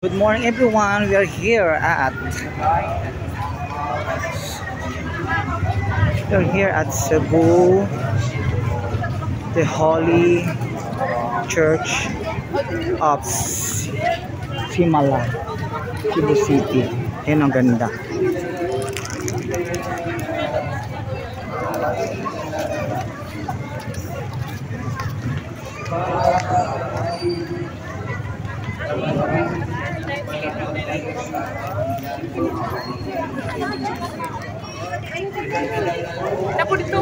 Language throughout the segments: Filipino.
Good morning everyone. We are here at Cebu, the Holy Church of Simala, Cebu City. Yan ang ganda. Dapat dito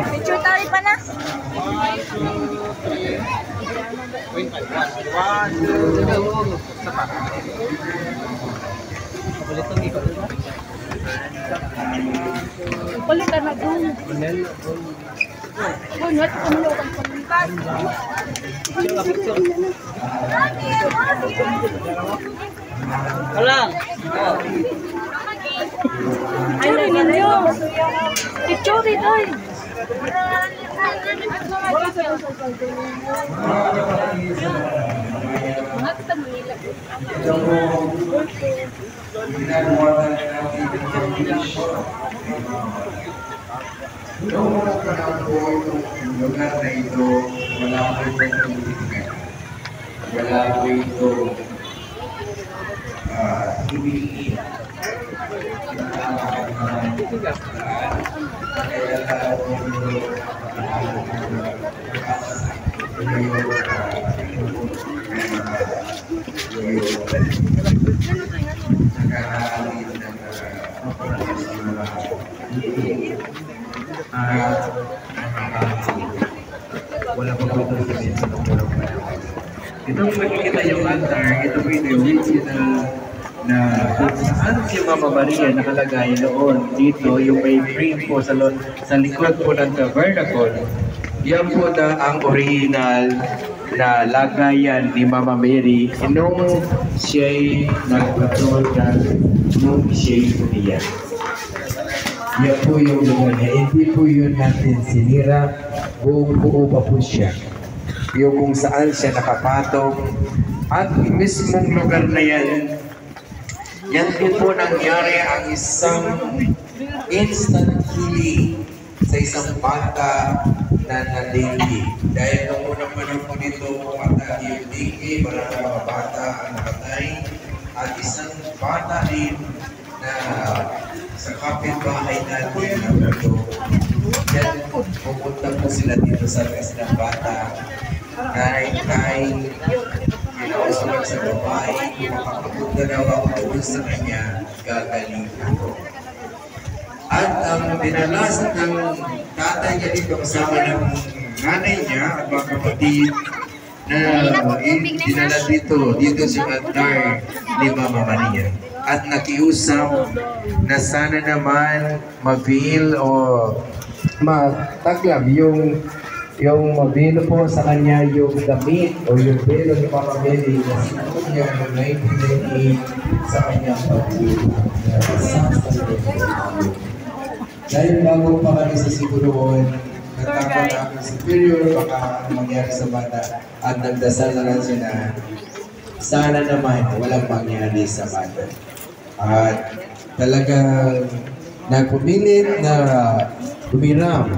picture tayo pa na. Palitan na doon. Bunot, kumulo kang palitan. Kalang! Ay, lagyan nyo. Picture ito. Noong panahon po itong lugar na ito, wala po itong tubig. Wala po itong ibigin. Wala pa po ito sa pagkulong na. Itong makikita yung altar, ito po yung original na kung saan si Mama Maria nakalagay noon dito, yung may frame po sa likod po ng tabernacle. Yan po na ang original na lagayan ni Mama Mary nung siya'y nagpatulog nung siya'y umiyak. Yan po yung lugar niya. Hindi po yun natin sinira. Buo pa po siya. Yung kung saan siya nakapatong. At mismong lugar na yan, yan din po nangyari ang isang instant healing sa isang bata na nadinggi. Dahil nung unang panahon po dito, pumatay yung dinggi, maraming mga bata ang nakatay. At isang bata rin na sa kapitbahay natin na ito. Yan, pupunta po sila dito sa rest ng bata. Kahit kinausulag sa babae, kung makapunta daw ako doon sa kanya, gagaling ako. At ang dinalas ng tatay niya dito kasama ng nanay niya at mga kapatid na dinala dito sa altar ni Mama Maria. At nakiusap na sana naman ma-feel o mataglam yung mabilo po sa kanya yung damit o yung belo ni Mama Mary na sinakot niya noong 1998 sa kanyang pag-ibig. Dahil bago pa kami sa Cebu noon, natakot na ang superior, baka mangyari sa bata at nagdasal na lang siya na sana naman walang mangyari sa bata. At talagang nagpumilit na tumiram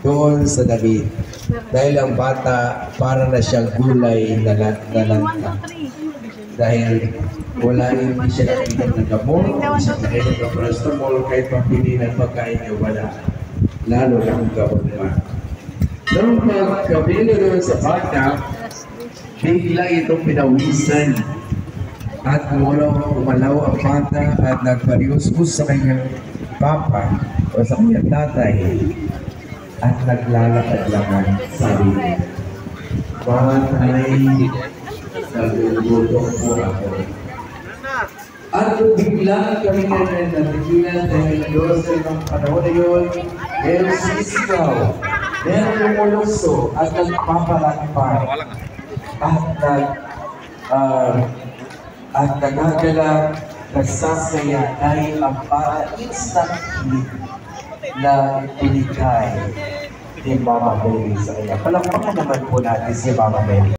doon sa David. Dahil ang bata para na siyang gulay na lanta. Dahil wala hindi siya nakikita ng gamot, hindi siya nakikita ng prostamol, kahit pagpili ng pagkain niya wala. Lalo na ang gamot pa. Nung pagkabili doon sa bata, bigla itong pinawisan. At umalaw ang bata at nagpariusbus sa kanyang papa o sa kanyang tatay at naglalakad lang ang sarili. Bawat ay naguluto po ako. At biglang kami ganyan natigilan dahil doon sa ibang panahon na yun, merong sisigaw, merong lumulukso at nagpapalakpak at nagagala, nagsasaya dahil ang para instant hit na binigay ni Mama Mary sa kanya. Palakpakan naman po natin si Mama Mary.